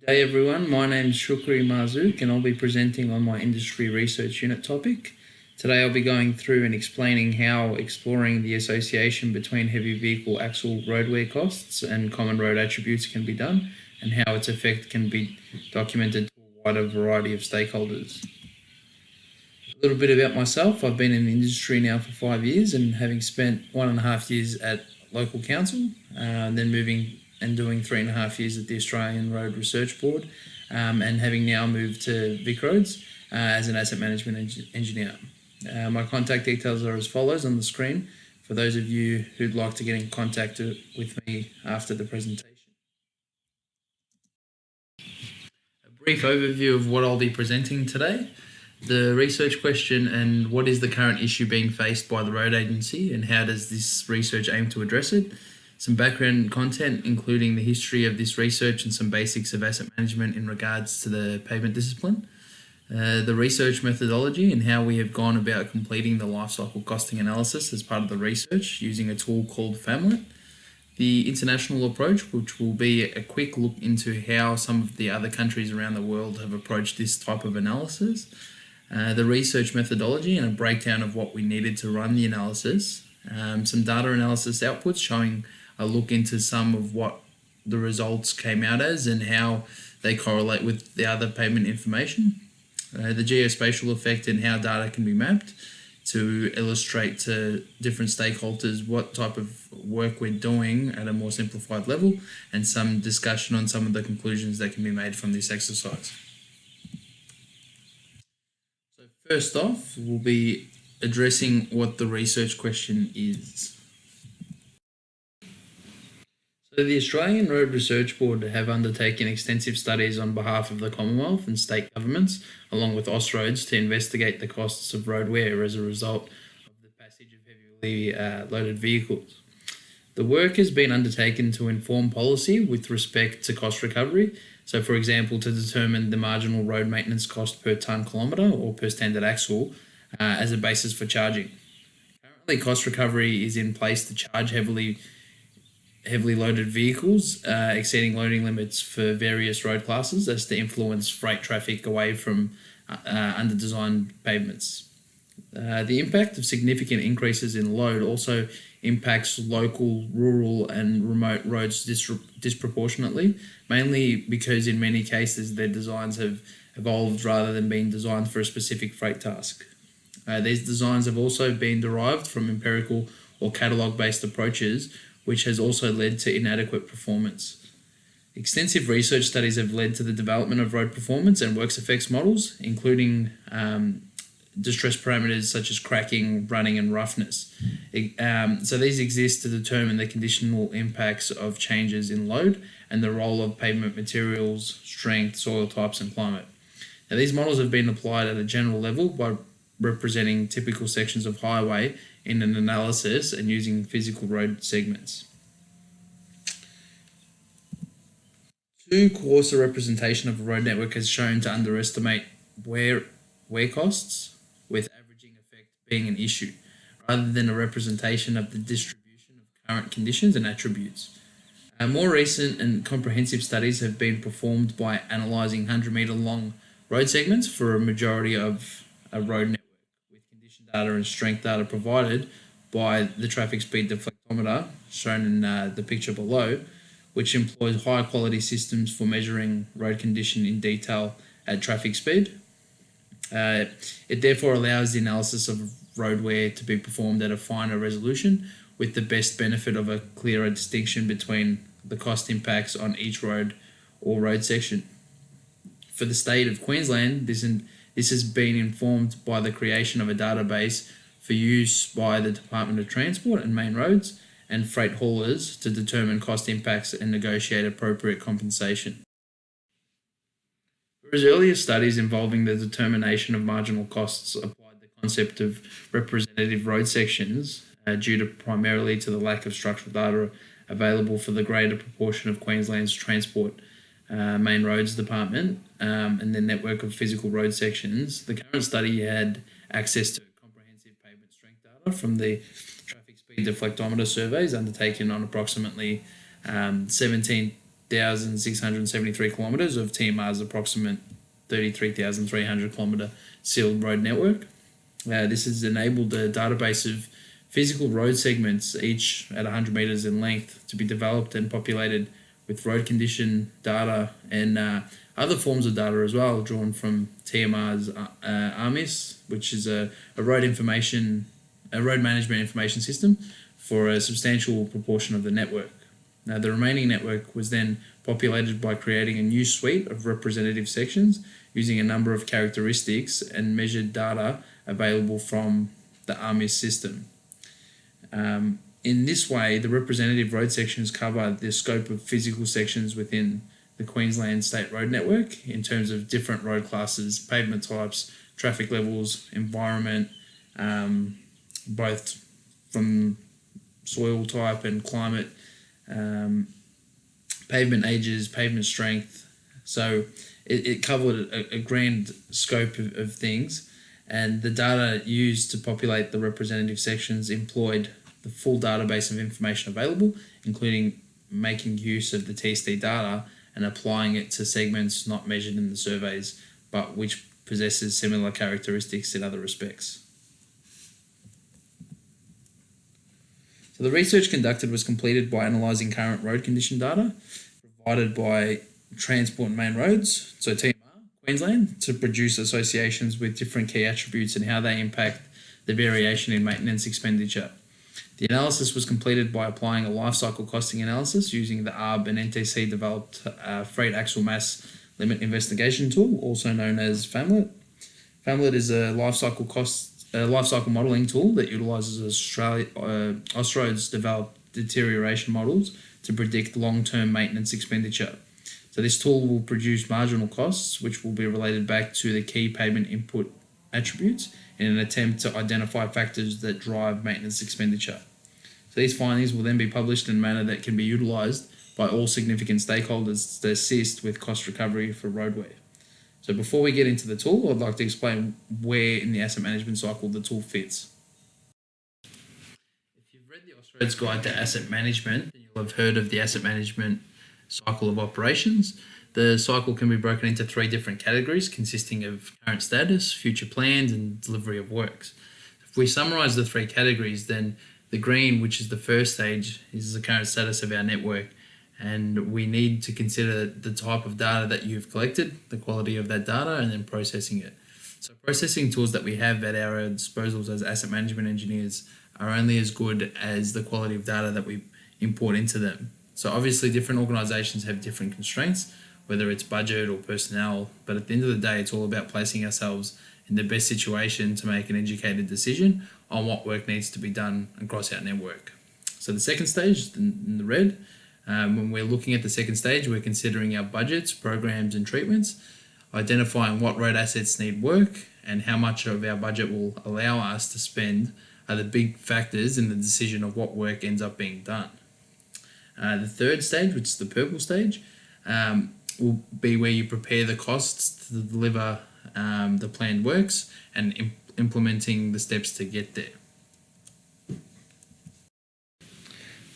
Hey everyone, my name is Shoukry Marzouk and I'll be presenting on my industry research unit topic. Today I'll be going through and explaining how exploring the association between heavy vehicle axle roadwear costs and common road attributes can be done and how its effect can be documented to a wider variety of stakeholders. A little bit about myself. I've been in the industry now for 5 years and having spent 1.5 years at local council, then moving and doing 3.5 years at the Australian Road Research Board, and having now moved to Vic Roads as an asset management engineer. My contact details are as follows on the screen for those of you who'd like to get in contact with me after the presentation. A brief overview of what I'll be presenting today. The research question and what is the current issue being faced by the road agency and how does this research aim to address it. Some background content including the history of this research and some basics of asset management in regards to the pavement discipline. The research methodology and how we have gone about completing the lifecycle costing analysis as part of the research using a tool called FAMLET. The international approach, which will be a quick look into how some of the other countries around the world have approached this type of analysis. The research methodology and a breakdown of what we needed to run the analysis. Some data analysis outputs showing a look into some of what the results came out as and how they correlate with the other pavement information. The geospatial effect and how data can be mapped to illustrate to different stakeholders what type of work we're doing at a more simplified level, and some discussion on some of the conclusions that can be made from this exercise. So first off, we'll be addressing what the research question is. So the Australian Road Research Board have undertaken extensive studies on behalf of the Commonwealth and state governments, along with Austroads, to investigate the costs of road wear as a result of the passage of heavily loaded vehicles. The work has been undertaken to inform policy with respect to cost recovery. So, for example, to determine the marginal road maintenance cost per tonne kilometre or per standard axle as a basis for charging. Currently, cost recovery is in place to charge heavily loaded vehicles exceeding loading limits for various road classes as to influence freight traffic away from under-designed pavements. The impact of significant increases in load also impacts local, rural and remote roads disproportionately, mainly because in many cases their designs have evolved rather than being designed for a specific freight task. These designs have also been derived from empirical or catalogue-based approaches, which has also led to inadequate performance. Extensive research studies have led to the development of road performance and works effects models, including distress parameters such as cracking, running and roughness. So these exist to determine the conditional impacts of changes in load and the role of pavement materials, strength, soil types and climate. Now, these models have been applied at a general level by representing typical sections of highway in an analysis and using physical road segments. Too coarse a representation of a road network has shown to underestimate wear costs, with averaging effect being an issue, rather than a representation of the distribution of current conditions and attributes. More recent and comprehensive studies have been performed by analysing 100-metre long road segments for a majority of a road network, with condition data and strength data provided by the traffic speed deflectometer shown in the picture below, which employs high quality systems for measuring road condition in detail at traffic speed. It therefore allows the analysis of road wear to be performed at a finer resolution, with the best benefit of a clearer distinction between the cost impacts on each road or road section. For the state of Queensland, this has been informed by the creation of a database for use by the Department of Transport and Main Roads and freight haulers to determine cost impacts and negotiate appropriate compensation. Whereas earlier studies involving the determination of marginal costs applied the concept of representative road sections due to primarily to the lack of structural data available for the greater proportion of Queensland's Transport Main Roads Department and the network of physical road sections. The current study had access to comprehensive pavement strength data from the traffic speed deflectometer surveys undertaken on approximately 17 1,673 kilometres of TMR's approximate 33,300 kilometre sealed road network. This has enabled a database of physical road segments, each at 100 metres in length, to be developed and populated with road condition data and other forms of data as well, drawn from TMR's ARMIS, which is a road management information system for a substantial proportion of the network. Now, the remaining network was then populated by creating a new suite of representative sections using a number of characteristics and measured data available from the ARMIS system. In this way, the representative road sections cover the scope of physical sections within the Queensland State Road Network in terms of different road classes, pavement types, traffic levels, environment, both from soil type and climate, pavement ages, pavement strength. So it covered a grand scope of things, and the data used to populate the representative sections employed the full database of information available, including making use of the TSD data and applying it to segments not measured in the surveys, but which possesses similar characteristics in other respects. So the research conducted was completed by analysing current road condition data provided by Transport and Main Roads, so TMR, Queensland, to produce associations with different key attributes and how they impact the variation in maintenance expenditure. The analysis was completed by applying a life cycle costing analysis using the ARB and NTC developed freight axle mass limit investigation tool, also known as FAMLET. FAMLET is a life cycle modelling tool that utilises Austroads developed deterioration models to predict long-term maintenance expenditure. So this tool will produce marginal costs, which will be related back to the key pavement input attributes in an attempt to identify factors that drive maintenance expenditure. So these findings will then be published in a manner that can be utilised by all significant stakeholders to assist with cost recovery for roadway. So before we get into the tool, I'd like to explain where in the asset management cycle the tool fits. If you've read the Austroads Guide to Asset Management, then you'll have heard of the asset management cycle of operations. The cycle can be broken into 3 different categories consisting of current status, future plans, and delivery of works. If we summarise the 3 categories, then the green, which is the first stage, is the current status of our network, and we need to consider the type of data that you've collected, the quality of that data, and then processing it. So processing tools that we have at our disposal as asset management engineers are only as good as the quality of data that we import into them. So obviously different organisations have different constraints, whether it's budget or personnel, but at the end of the day, it's all about placing ourselves in the best situation to make an educated decision on what work needs to be done across our network. So the second stage, in the red, when we're looking at the second stage, we're considering our budgets, programs and treatments, identifying what road assets need work and how much of our budget will allow us to spend are the big factors in the decision of what work ends up being done. The third stage, which is the purple stage, will be where you prepare the costs to deliver the planned works and implementing the steps to get there.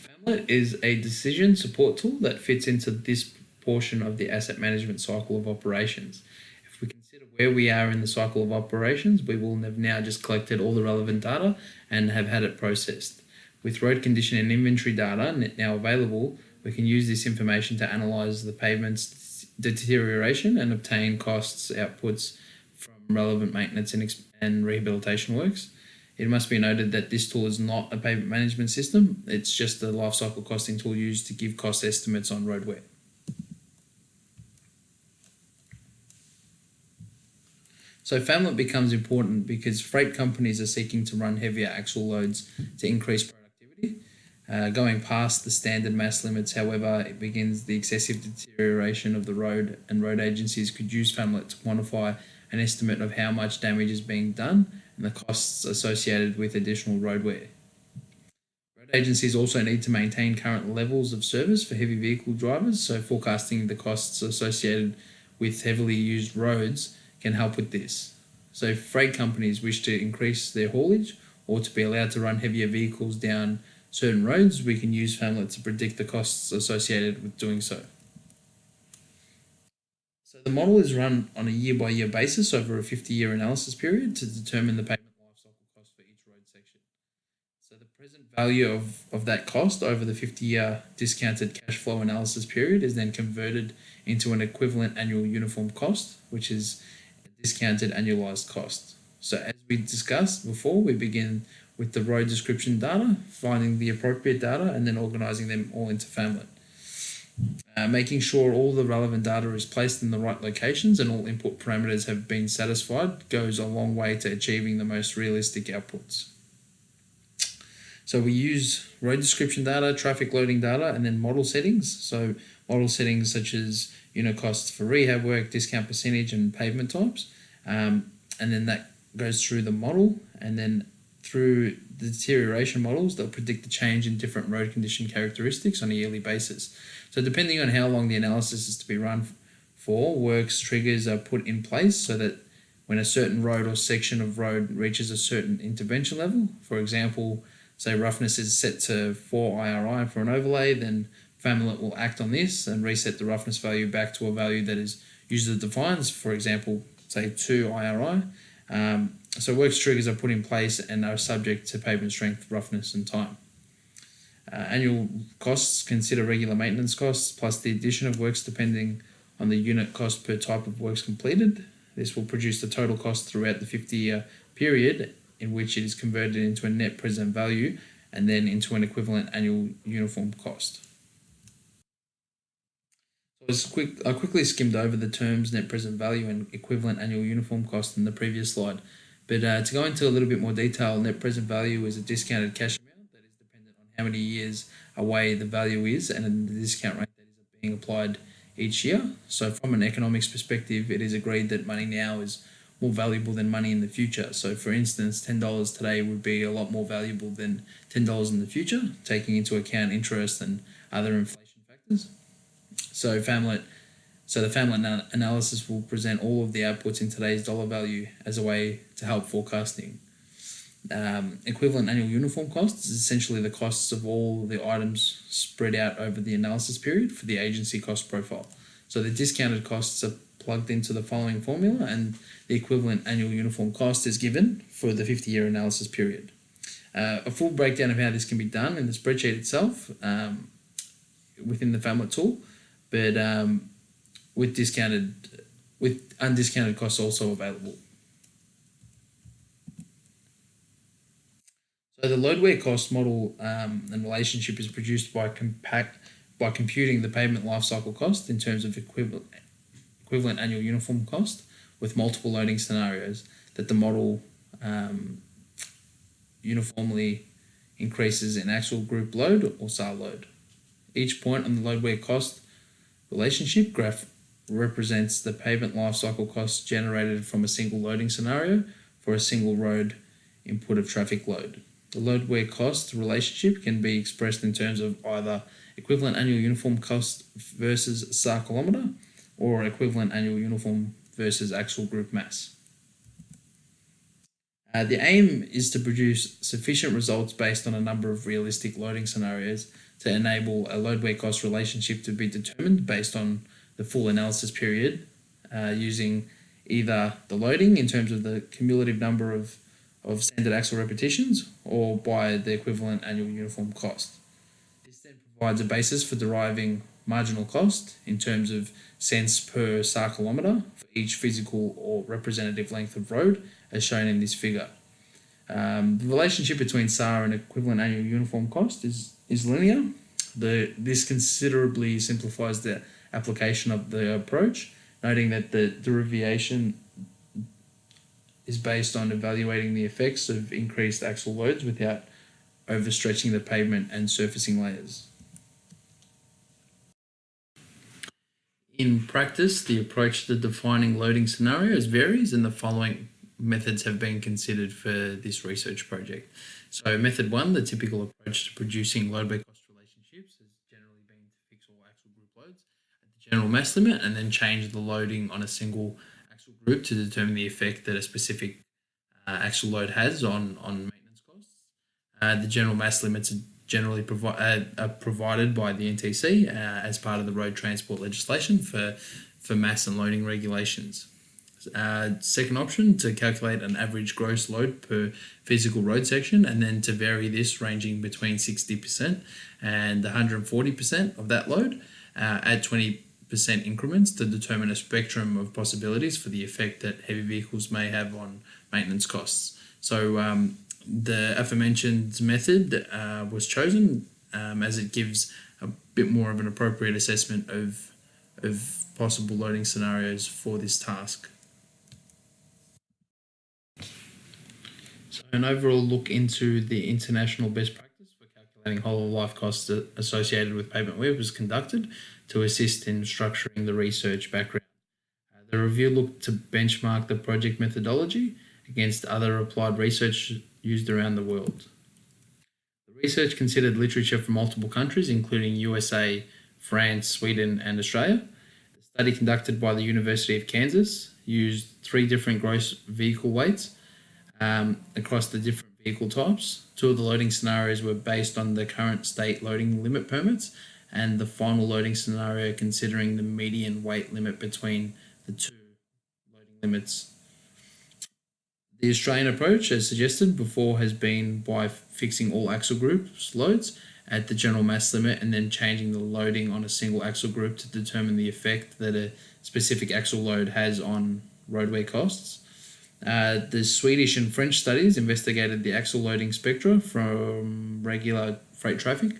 FAMLET is a decision support tool that fits into this portion of the asset management cycle of operations. If we consider where we are in the cycle of operations, we will have now just collected all the relevant data and have had it processed. With road condition and inventory data now available, we can use this information to analyse the pavement's deterioration and obtain costs outputs from relevant maintenance and rehabilitation works. It must be noted that this tool is not a pavement management system, it's just a lifecycle costing tool used to give cost estimates on road wear. So FAMLET becomes important because freight companies are seeking to run heavier axle loads to increase productivity. Going past the standard mass limits, however, it begins the excessive deterioration of the road, and road agencies could use FAMLET to quantify an estimate of how much damage is being done and the costs associated with additional road wear. Road agencies also need to maintain current levels of service for heavy vehicle drivers, so forecasting the costs associated with heavily used roads can help with this. So if freight companies wish to increase their haulage or to be allowed to run heavier vehicles down certain roads, we can use FAMLET to predict the costs associated with doing so. The model is run on a year-by-year basis over a 50-year analysis period to determine the payment lifecycle cost for each road section. So the present value of that cost over the 50-year discounted cash flow analysis period is then converted into an equivalent annual uniform cost, which is a discounted annualized cost. So as we discussed before, we begin with the road description data, finding the appropriate data, and then organizing them all into famlet. Making sure all the relevant data is placed in the right locations and all input parameters have been satisfied goes a long way to achieving the most realistic outputs. So we use road description data, traffic loading data, and then model settings. So model settings such as unit costs for rehab work, discount percentage, and pavement types. And then that goes through the model, and then through the deterioration models, they'll predict the change in different road condition characteristics on a yearly basis. So depending on how long the analysis is to be run for, works triggers are put in place so that when a certain road or section of road reaches a certain intervention level, for example, say roughness is set to 4 IRI for an overlay, then famlet will act on this and reset the roughness value back to a value that is user defines, for example, say 2 IRI. So works triggers are put in place and are subject to pavement strength, roughness, and time. Annual costs consider regular maintenance costs plus the addition of works depending on the unit cost per type of works completed. This will produce the total cost throughout the 50-year period in which it is converted into a net present value and then into an equivalent annual uniform cost. So I quickly skimmed over the terms net present value and equivalent annual uniform cost in the previous slide. But to go into a little bit more detail, net present value is a discounted cash amount that is dependent on how many years away the value is and the discount rate that is being applied each year. So from an economics perspective, it is agreed that money now is more valuable than money in the future. So for instance, $10 today would be a lot more valuable than $10 in the future, taking into account interest and other inflation factors. So the famlet analysis will present all of the outputs in today's dollar value as a way to help forecasting. Equivalent annual uniform cost is essentially the costs of all the items spread out over the analysis period for the agency cost profile. So the discounted costs are plugged into the following formula and the equivalent annual uniform cost is given for the 50-year analysis period. A full breakdown of how this can be done in the spreadsheet itself within the famlet tool, but with undiscounted costs also available. So the load wear cost model and relationship is produced by computing the pavement lifecycle cost in terms of equivalent annual uniform cost with multiple loading scenarios that the model uniformly increases in actual group load or SAR load. Each point on the load wear cost relationship graph represents the pavement lifecycle cost generated from a single loading scenario for a single road input of traffic load. The load wear cost relationship can be expressed in terms of either equivalent annual uniform cost versus SAR kilometre or equivalent annual uniform versus actual group mass. The aim is to produce sufficient results based on a number of realistic loading scenarios to enable a load wear cost relationship to be determined based on the full analysis period using either the loading in terms of the cumulative number of standard axle repetitions or by the equivalent annual uniform cost. This then provides a basis for deriving marginal cost in terms of cents per SAR kilometre for each physical or representative length of road as shown in this figure. The relationship between SAR and equivalent annual uniform cost is linear. This considerably simplifies the application of the approach, noting that the derivation is based on evaluating the effects of increased axle loads without overstretching the pavement and surfacing layers. In practice, the approach to defining loading scenarios varies, and the following methods have been considered for this research project. So method 1, the typical approach to producing load wear cost relationships has generally been to fix all axle group loads at the general mass limit and then change the loading on a single axle group to determine the effect that a specific axle load has on maintenance costs. The general mass limits are generally provided by the NTC as part of the road transport legislation for mass and loading regulations. Second option, to calculate an average gross load per physical road section, and then to vary this ranging between 60% and 140% of that load at 20% increments to determine a spectrum of possibilities for the effect that heavy vehicles may have on maintenance costs. So the aforementioned method was chosen as it gives a bit more of an appropriate assessment of possible loading scenarios for this task. So an overall look into the international best practice for calculating whole of life costs associated with pavement wear was conducted to assist in structuring the research background. The review looked to benchmark the project methodology against other applied research used around the world. The research considered literature from multiple countries, including USA, France, Sweden, and Australia. The study conducted by the University of Kansas used 3 different gross vehicle weights across the different vehicle types. 2 of the loading scenarios were based on the current state loading limit permits, and the final loading scenario considering the median weight limit between the 2 loading limits. The Australian approach, as suggested before, has been by fixing all axle groups loads at the general mass limit and then changing the loading on a single axle group to determine the effect that a specific axle load has on roadway costs. The Swedish and French studies investigated the axle loading spectra from regular freight traffic.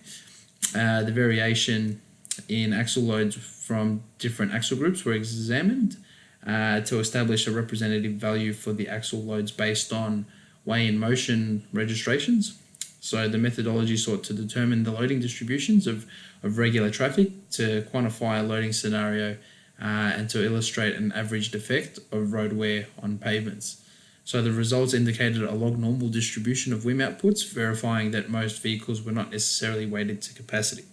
The variation in axle loads from different axle groups were examined to establish a representative value for the axle loads based on weigh in motion registrations. So the methodology sought to determine the loading distributions of regular traffic, to quantify a loading scenario, and to illustrate an averaged effect of road wear on pavements. So the results indicated a log normal distribution of WIM outputs, verifying that most vehicles were not necessarily weighted to capacity.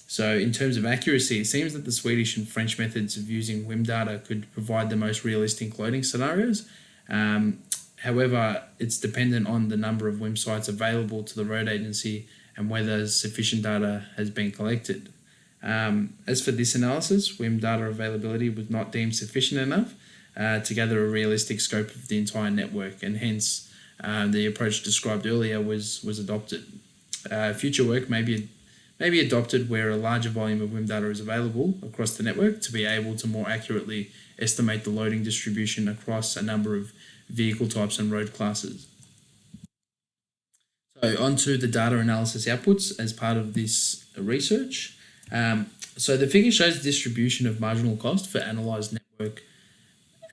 So in terms of accuracy, it seems that the Swedish and French methods of using WIM data could provide the most realistic loading scenarios. However, it's dependent on the number of WIM sites available to the road agency and whether sufficient data has been collected. As for this analysis, WIM data availability was not deemed sufficient enough to gather a realistic scope of the entire network, and hence the approach described earlier was adopted. Future work may be adopted where a larger volume of WIM data is available across the network to be able to more accurately estimate the loading distribution across a number of vehicle types and road classes. So onto the data analysis outputs as part of this research. So the figure shows the distribution of marginal cost for analysed network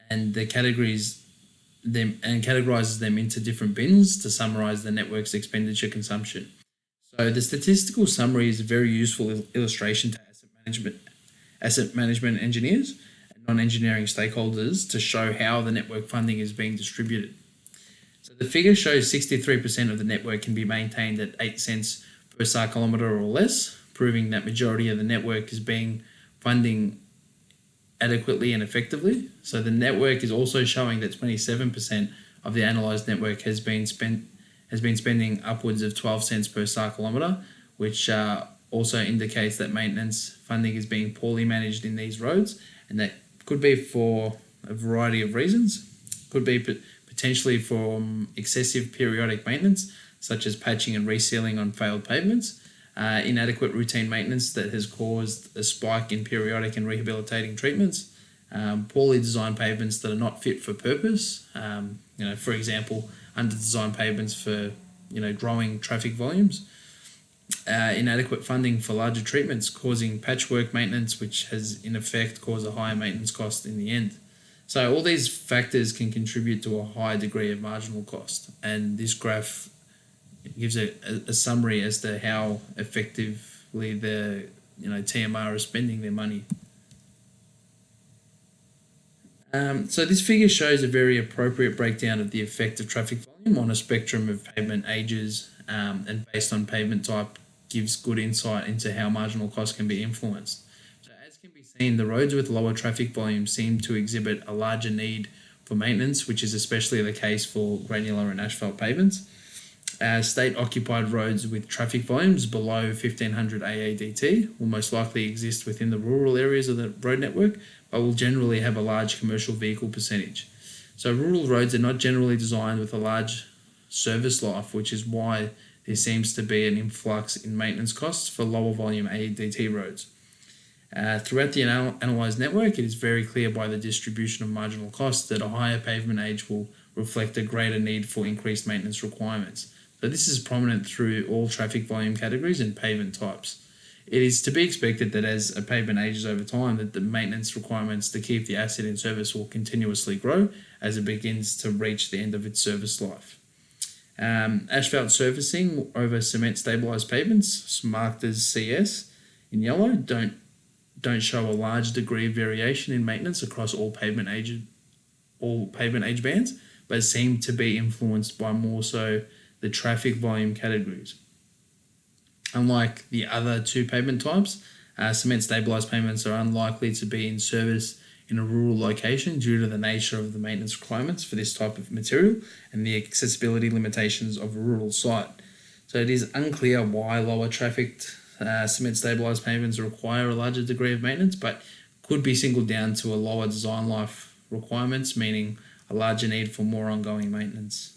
and categorizes them into different bins to summarise the network's expenditure consumption. So the statistical summary is a very useful illustration to asset management engineers and non-engineering stakeholders to show how the network funding is being distributed. So the figure shows 63% of the network can be maintained at 8 cents per SAR kilometre or less, proving that majority of the network is being funding adequately and effectively. So the network is also showing that 27% of the analysed network has been spending upwards of 12 cents per SAR kilometre, which also indicates that maintenance funding is being poorly managed in these roads, and that could be for a variety of reasons. Could be potentially from excessive periodic maintenance, such as patching and resealing on failed pavements, inadequate routine maintenance that has caused a spike in periodic and rehabilitating treatments, poorly designed pavements that are not fit for purpose, for example, under-designed pavements for growing traffic volumes, inadequate funding for larger treatments causing patchwork maintenance, which has in effect caused a higher maintenance cost in the end. So all these factors can contribute to a high degree of marginal cost, and this graph gives a summary as to how effectively the TMR is spending their money. So this figure shows a very appropriate breakdown of the effect of traffic volume on a spectrum of pavement ages, and based on pavement type gives good insight into how marginal cost can be influenced. So as can be seen, the roads with lower traffic volume seem to exhibit a larger need for maintenance, which is especially the case for granular and asphalt pavements. State-occupied roads with traffic volumes below 1500 AADT will most likely exist within the rural areas of the road network, but will generally have a large commercial vehicle percentage. So rural roads are not generally designed with a large service life, which is why there seems to be an influx in maintenance costs for lower volume ADT roads. Throughout the analysed network, it is very clear by the distribution of marginal costs that a higher pavement age will reflect a greater need for increased maintenance requirements. So this is prominent through all traffic volume categories and pavement types. It is to be expected that as a pavement ages over time, that the maintenance requirements to keep the asset in service will continuously grow as it begins to reach the end of its service life. Asphalt surfacing over cement stabilised pavements, marked as CS in yellow, don't show a large degree of variation in maintenance across all pavement age bands, but seem to be influenced by more so the traffic volume categories. Unlike the other two pavement types, cement stabilised pavements are unlikely to be in service in a rural location due to the nature of the maintenance requirements for this type of material and the accessibility limitations of a rural site. So it is unclear why lower trafficked cement stabilised pavements require a larger degree of maintenance, but could be singled down to a lower design life requirements, meaning a larger need for more ongoing maintenance.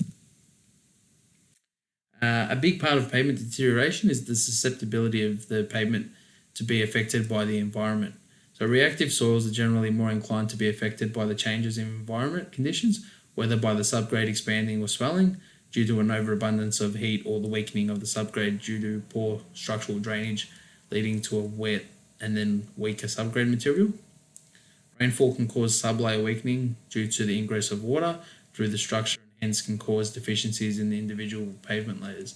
A big part of pavement deterioration is the susceptibility of the pavement to be affected by the environment. So reactive soils are generally more inclined to be affected by the changes in environment conditions, whether by the subgrade expanding or swelling due to an overabundance of heat or the weakening of the subgrade due to poor structural drainage, leading to a wet and then weaker subgrade material. Rainfall can cause sublayer weakening due to the ingress of water through the structure and hence can cause deficiencies in the individual pavement layers.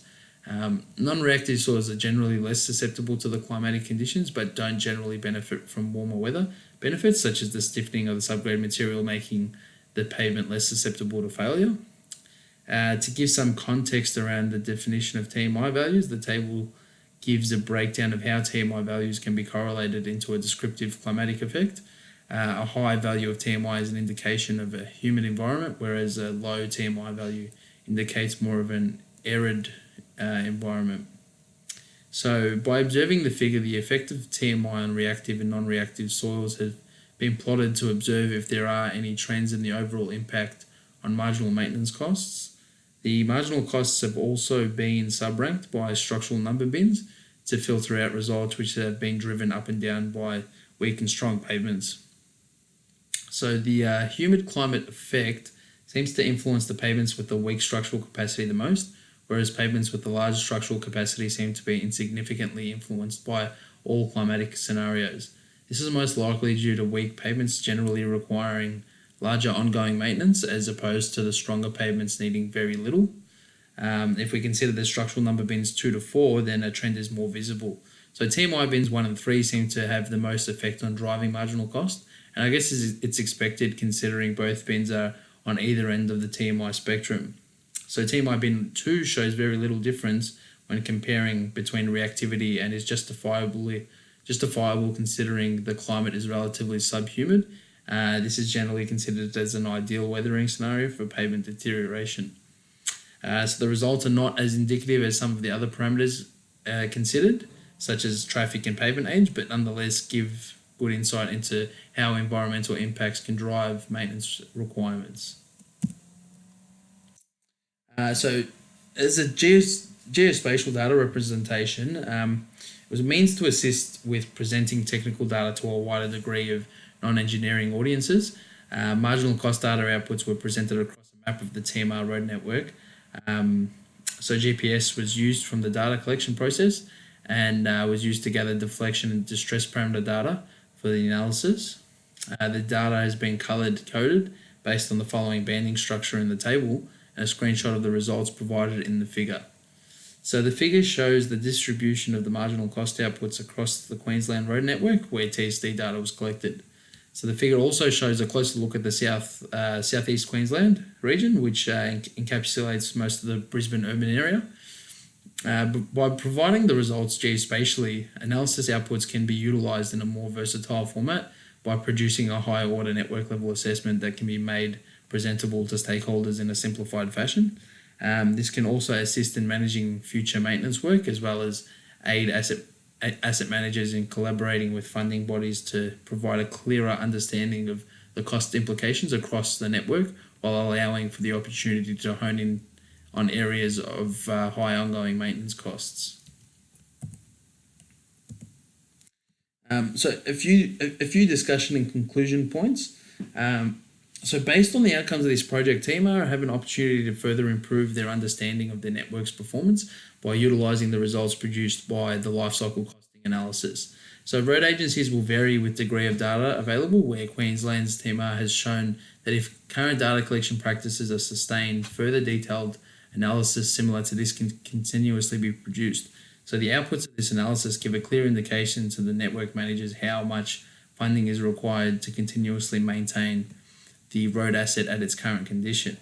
Non-reactive soils are generally less susceptible to the climatic conditions but don't generally benefit from warmer weather benefits such as the stiffening of the subgrade material, making the pavement less susceptible to failure. To give some context around the definition of TMI values, the table gives a breakdown of how TMI values can be correlated into a descriptive climatic effect. A high value of TMI is an indication of a humid environment, whereas a low TMI value indicates more of an arid environment. So by observing the figure, the effect of TMI on reactive and non-reactive soils has been plotted to observe if there are any trends in the overall impact on marginal maintenance costs. The marginal costs have also been sub-ranked by structural number bins to filter out results which have been driven up and down by weak and strong pavements. So the humid climate effect seems to influence the pavements with the weak structural capacity the most, whereas pavements with the large structural capacity seem to be insignificantly influenced by all climatic scenarios. This is most likely due to weak pavements generally requiring larger ongoing maintenance as opposed to the stronger pavements needing very little. If we consider the structural number bins 2 to 4, then a trend is more visible. So TMI bins 1 and 3 seem to have the most effect on driving marginal cost, and I guess it's expected considering both bins are on either end of the TMI spectrum. So TMI bin 2 shows very little difference when comparing between reactivity and is justifiable considering the climate is relatively subhumid. This is generally considered as an ideal weathering scenario for pavement deterioration. So the results are not as indicative as some of the other parameters considered, such as traffic and pavement age, but nonetheless give good insight into how environmental impacts can drive maintenance requirements. So as a geospatial data representation, it was a means to assist with presenting technical data to a wider degree of non-engineering audiences. Marginal cost data outputs were presented across a map of the TMR road network. So GPS was used from the data collection process and was used to gather deflection and distress parameter data for the analysis. The data has been colored-coded based on the following banding structure in the table, and a screenshot of the results provided in the figure. So the figure shows the distribution of the marginal cost outputs across the Queensland road network where TSD data was collected. So the figure also shows a closer look at the southeast Queensland region, which encapsulates most of the Brisbane urban area. By providing the results geospatially, analysis outputs can be utilised in a more versatile format by producing a higher order network level assessment that can be made presentable to stakeholders in a simplified fashion. This can also assist in managing future maintenance work, as well as aid asset managers in collaborating with funding bodies to provide a clearer understanding of the cost implications across the network, while allowing for the opportunity to hone in on areas of high ongoing maintenance costs. So a few discussion and conclusion points. So based on the outcomes of this project, TMR have an opportunity to further improve their understanding of their network's performance by utilising the results produced by the lifecycle costing analysis. So road agencies will vary with degree of data available, where Queensland's TMR has shown that if current data collection practices are sustained, further detailed analysis similar to this can continuously be produced. So the outputs of this analysis give a clear indication to the network managers how much funding is required to continuously maintain the road asset at its current condition.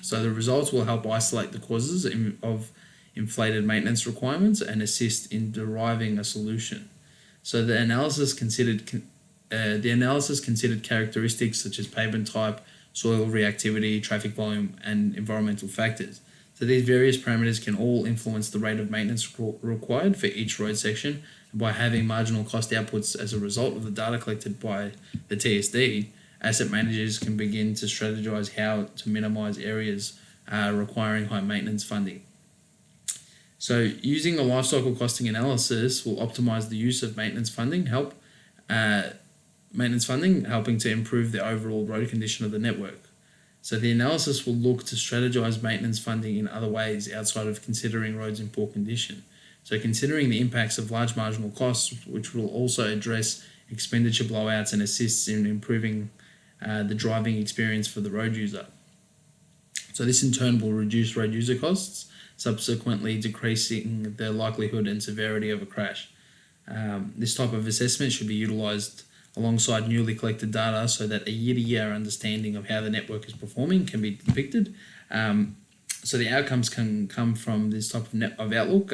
So the results will help isolate the causes of inflated maintenance requirements and assist in deriving a solution. So the analysis considered characteristics such as pavement type, soil reactivity, traffic volume, and environmental factors. So these various parameters can all influence the rate of maintenance required for each road section. And by having marginal cost outputs as a result of the data collected by the TSD, asset managers can begin to strategize how to minimize areas requiring high maintenance funding. So using the lifecycle costing analysis will optimize the use of maintenance funding, helping to improve the overall road condition of the network. So the analysis will look to strategize maintenance funding in other ways outside of considering roads in poor condition. So considering the impacts of large marginal costs, which will also address expenditure blowouts and assists in improving the driving experience for the road user. So this in turn will reduce road user costs, subsequently decreasing the likelihood and severity of a crash. This type of assessment should be utilised alongside newly collected data so that a year-to-year understanding of how the network is performing can be depicted. So the outcomes can come from this type of outlook,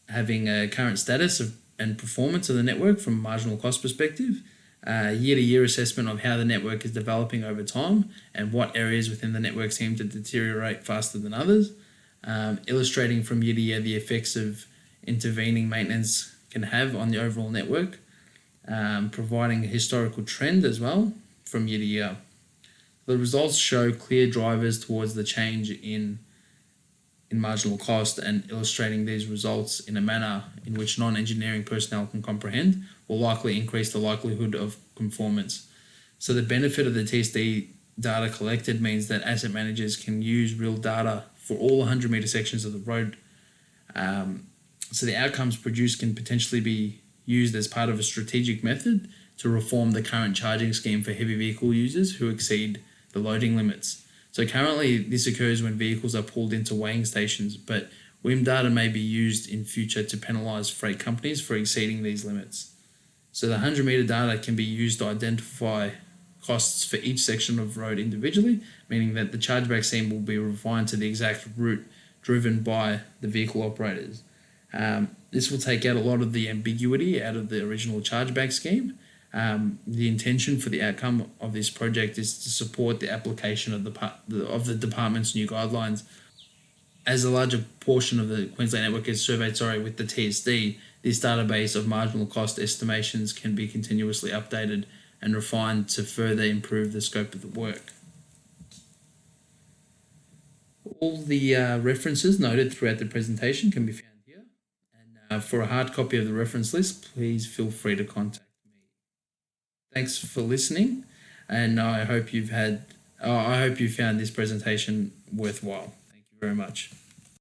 having a current status and performance of the network from a marginal cost perspective, year-to-year assessment of how the network is developing over time and what areas within the network seem to deteriorate faster than others, illustrating from year to year the effects of intervening maintenance can have on the overall network, providing a historical trend as well from year to year. The results show clear drivers towards the change in marginal cost, and illustrating these results in a manner in which non-engineering personnel can comprehend will likely increase the likelihood of conformance. So the benefit of the TSD data collected means that asset managers can use real data for all 100 metre sections of the road. So the outcomes produced can potentially be used as part of a strategic method to reform the current charging scheme for heavy vehicle users who exceed the loading limits. So currently this occurs when vehicles are pulled into weighing stations, but WIM data may be used in future to penalise freight companies for exceeding these limits. So the 100 metre data can be used to identify costs for each section of road individually, meaning that the chargeback scheme will be refined to the exact route driven by the vehicle operators. This will take out a lot of the ambiguity out of the original chargeback scheme. The intention for the outcome of this project is to support the application of the department's new guidelines. As a larger portion of the Queensland network is surveyed with the TSD, this database of marginal cost estimations can be continuously updated and refined to further improve the scope of the work. All the references noted throughout the presentation can be found here, and for a hard copy of the reference list, please feel free to contact me. Thanks for listening, and I hope you found this presentation worthwhile. Thank you very much.